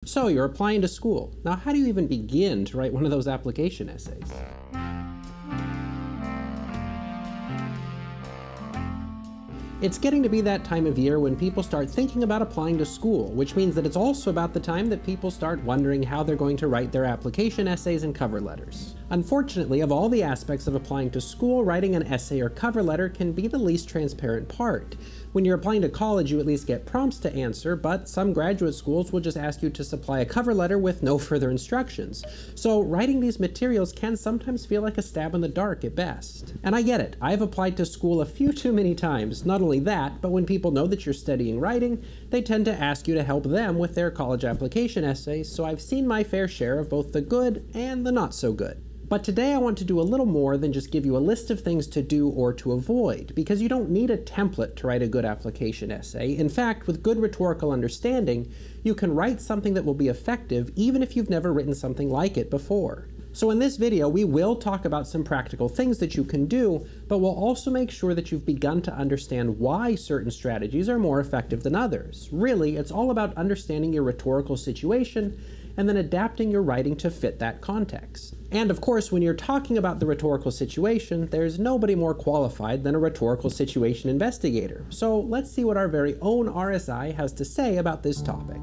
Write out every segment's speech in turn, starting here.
So you're applying to school. Now, how do you even begin to write one of those application essays? It's getting to be that time of year when people start thinking about applying to school, which means that it's also about the time that people start wondering how they're going to write their application essays and cover letters. Unfortunately, of all the aspects of applying to school, writing an essay or cover letter can be the least transparent part. When you're applying to college, you at least get prompts to answer, but some graduate schools will just ask you to supply a cover letter with no further instructions. So writing these materials can sometimes feel like a stab in the dark at best. And I get it. I've applied to school a few too many times. Not only that, but when people know that you're studying writing, they tend to ask you to help them with their college application essays, so I've seen my fair share of both the good and the not so good. But today I want to do a little more than just give you a list of things to do or to avoid, because you don't need a template to write a good application essay. In fact, with good rhetorical understanding, you can write something that will be effective even if you've never written something like it before. So in this video, we will talk about some practical things that you can do, but we'll also make sure that you've begun to understand why certain strategies are more effective than others. Really, it's all about understanding your rhetorical situation and then adapting your writing to fit that context. And of course, when you're talking about the rhetorical situation, there's nobody more qualified than a rhetorical situation investigator. So let's see what our very own RSI has to say about this topic.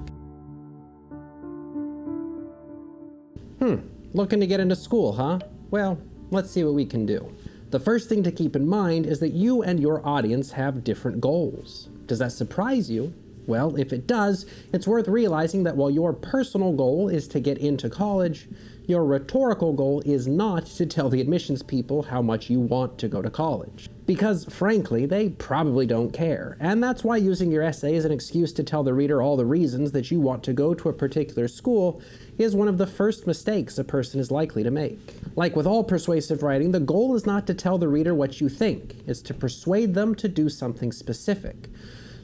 Looking to get into school, huh? Well, let's see what we can do. The first thing to keep in mind is that you and your audience have different goals. Does that surprise you? Well, if it does, it's worth realizing that while your personal goal is to get into college, your rhetorical goal is not to tell the admissions people how much you want to go to college. Because, frankly, they probably don't care. And that's why using your essay as an excuse to tell the reader all the reasons that you want to go to a particular school is one of the first mistakes a person is likely to make. Like with all persuasive writing, the goal is not to tell the reader what you think. It's to persuade them to do something specific.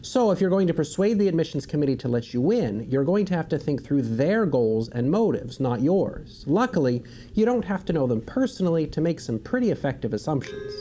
So if you're going to persuade the admissions committee to let you in, you're going to have to think through their goals and motives, not yours. Luckily, you don't have to know them personally to make some pretty effective assumptions.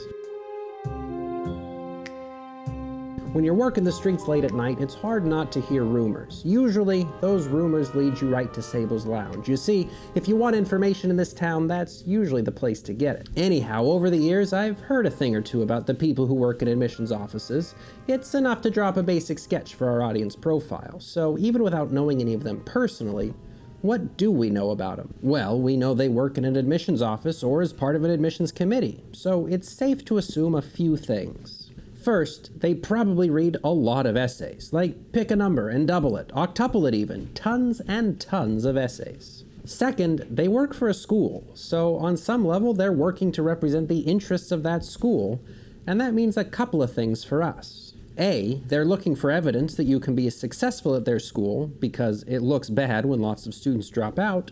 When you're working the streets late at night, it's hard not to hear rumors. Usually, those rumors lead you right to Sable's Lounge. You see, if you want information in this town, that's usually the place to get it. Anyhow, over the years, I've heard a thing or two about the people who work in admissions offices. It's enough to drop a basic sketch for our audience profile. So even without knowing any of them personally, what do we know about them? Well, we know they work in an admissions office or as part of an admissions committee. So it's safe to assume a few things. First, they probably read a lot of essays, like pick a number and double it, octuple it even, tons and tons of essays. Second, they work for a school, so on some level they're working to represent the interests of that school, and that means a couple of things for us. A, they're looking for evidence that you can be successful at their school, because it looks bad when lots of students drop out,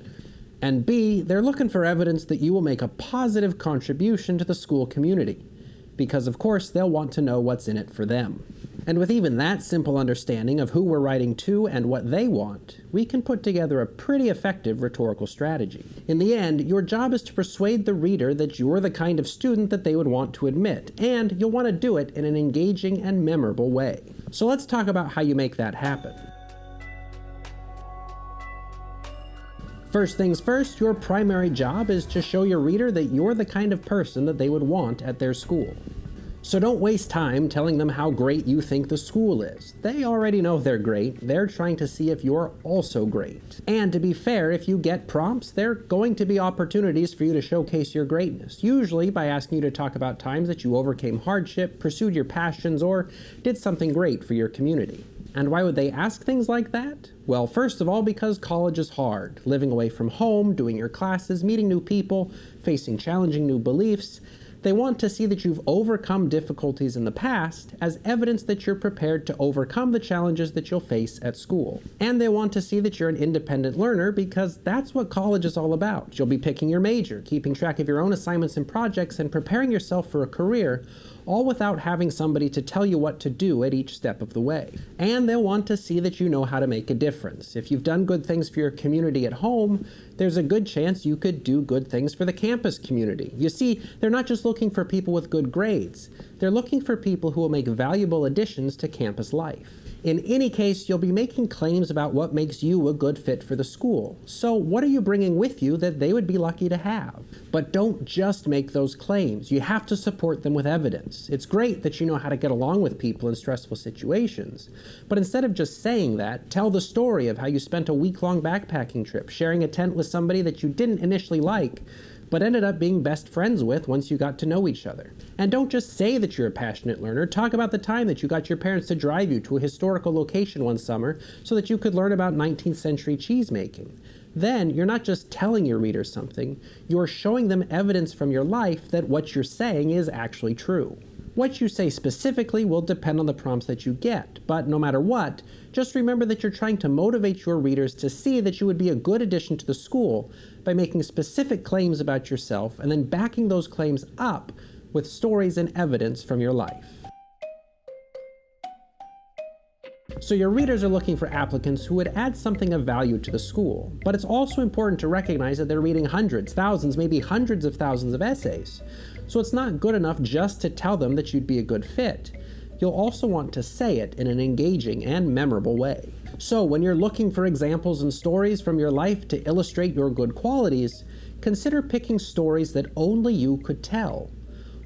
and B, they're looking for evidence that you will make a positive contribution to the school community, because of course they'll want to know what's in it for them. And with even that simple understanding of who we're writing to and what they want, we can put together a pretty effective rhetorical strategy. In the end, your job is to persuade the reader that you're the kind of student that they would want to admit, and you'll want to do it in an engaging and memorable way. So let's talk about how you make that happen. First things first, your primary job is to show your reader that you're the kind of person that they would want at their school. So don't waste time telling them how great you think the school is. They already know they're great. They're trying to see if you're also great. And to be fair, if you get prompts, there are going to be opportunities for you to showcase your greatness, usually by asking you to talk about times that you overcame hardship, pursued your passions, or did something great for your community. And why would they ask things like that? Well, first of all, because college is hard. Living away from home, doing your classes, meeting new people, facing challenging new beliefs. They want to see that you've overcome difficulties in the past as evidence that you're prepared to overcome the challenges that you'll face at school. And they want to see that you're an independent learner because that's what college is all about. You'll be picking your major, keeping track of your own assignments and projects, and preparing yourself for a career, all without having somebody to tell you what to do at each step of the way. And they'll want to see that you know how to make a difference. If you've done good things for your community at home, there's a good chance you could do good things for the campus community. You see, they're not just looking for people with good grades. They're looking for people who will make valuable additions to campus life. In any case, you'll be making claims about what makes you a good fit for the school. So what are you bringing with you that they would be lucky to have? But don't just make those claims. You have to support them with evidence. It's great that you know how to get along with people in stressful situations, but instead of just saying that, tell the story of how you spent a week-long backpacking trip, sharing a tent with somebody that you didn't initially like, but ended up being best friends with once you got to know each other. And don't just say that you're a passionate learner. Talk about the time that you got your parents to drive you to a historical location one summer so that you could learn about 19th century cheese making. Then you're not just telling your readers something, you're showing them evidence from your life that what you're saying is actually true. What you say specifically will depend on the prompts that you get, but no matter what, just remember that you're trying to motivate your readers to see that you would be a good addition to the school by making specific claims about yourself and then backing those claims up with stories and evidence from your life. So your readers are looking for applicants who would add something of value to the school, but it's also important to recognize that they're reading hundreds, thousands, maybe hundreds of thousands of essays. So it's not good enough just to tell them that you'd be a good fit. You'll also want to say it in an engaging and memorable way. So when you're looking for examples and stories from your life to illustrate your good qualities, consider picking stories that only you could tell.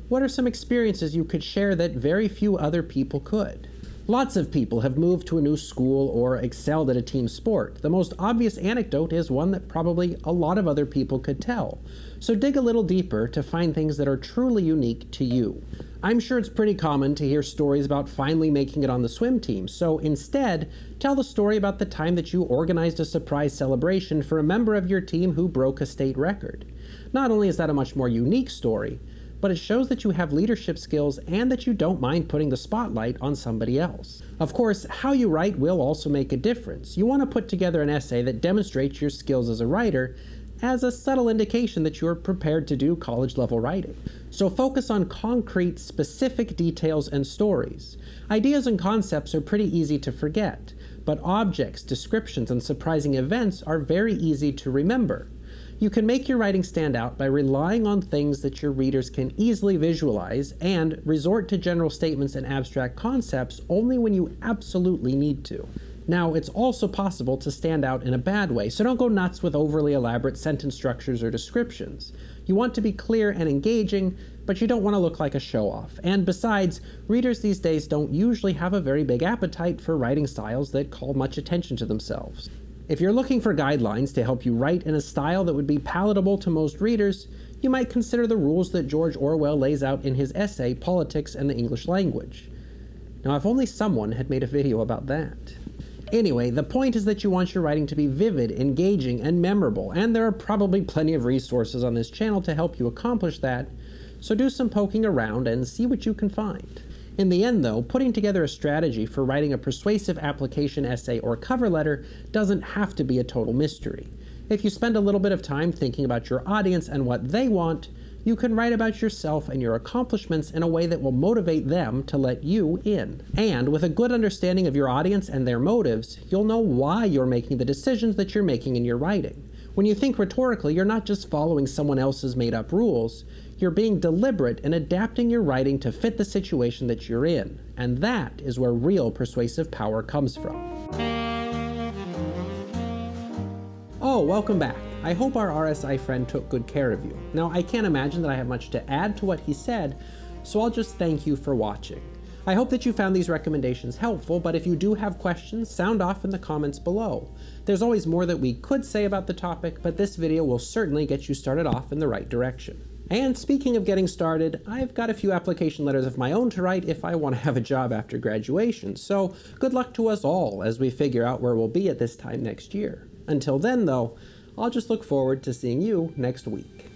What are some experiences you could share that very few other people could? Lots of people have moved to a new school or excelled at a team sport. The most obvious anecdote is one that probably a lot of other people could tell. So dig a little deeper to find things that are truly unique to you. I'm sure it's pretty common to hear stories about finally making it on the swim team, so instead, tell the story about the time that you organized a surprise celebration for a member of your team who broke a state record. Not only is that a much more unique story, but it shows that you have leadership skills and that you don't mind putting the spotlight on somebody else. Of course, how you write will also make a difference. You want to put together an essay that demonstrates your skills as a writer as a subtle indication that you're prepared to do college-level writing. So focus on concrete, specific details and stories. Ideas and concepts are pretty easy to forget, but objects, descriptions, and surprising events are very easy to remember. You can make your writing stand out by relying on things that your readers can easily visualize and resort to general statements and abstract concepts only when you absolutely need to. Now, it's also possible to stand out in a bad way, so don't go nuts with overly elaborate sentence structures or descriptions. You want to be clear and engaging, but you don't want to look like a show-off. And besides, readers these days don't usually have a very big appetite for writing styles that call much attention to themselves. If you're looking for guidelines to help you write in a style that would be palatable to most readers, you might consider the rules that George Orwell lays out in his essay, Politics and the English Language. Now, if only someone had made a video about that. Anyway, the point is that you want your writing to be vivid, engaging, and memorable, and there are probably plenty of resources on this channel to help you accomplish that, so do some poking around and see what you can find. In the end, though, putting together a strategy for writing a persuasive application essay or cover letter doesn't have to be a total mystery. If you spend a little bit of time thinking about your audience and what they want, you can write about yourself and your accomplishments in a way that will motivate them to let you in. And with a good understanding of your audience and their motives, you'll know why you're making the decisions that you're making in your writing. When you think rhetorically, you're not just following someone else's made-up rules, you're being deliberate in adapting your writing to fit the situation that you're in. And that is where real persuasive power comes from. Oh, welcome back. I hope our RSI friend took good care of you. Now, I can't imagine that I have much to add to what he said, so I'll just thank you for watching. I hope that you found these recommendations helpful, but if you do have questions, sound off in the comments below. There's always more that we could say about the topic, but this video will certainly get you started off in the right direction. And speaking of getting started, I've got a few application letters of my own to write if I want to have a job after graduation, so good luck to us all as we figure out where we'll be at this time next year. Until then, though, I'll just look forward to seeing you next week.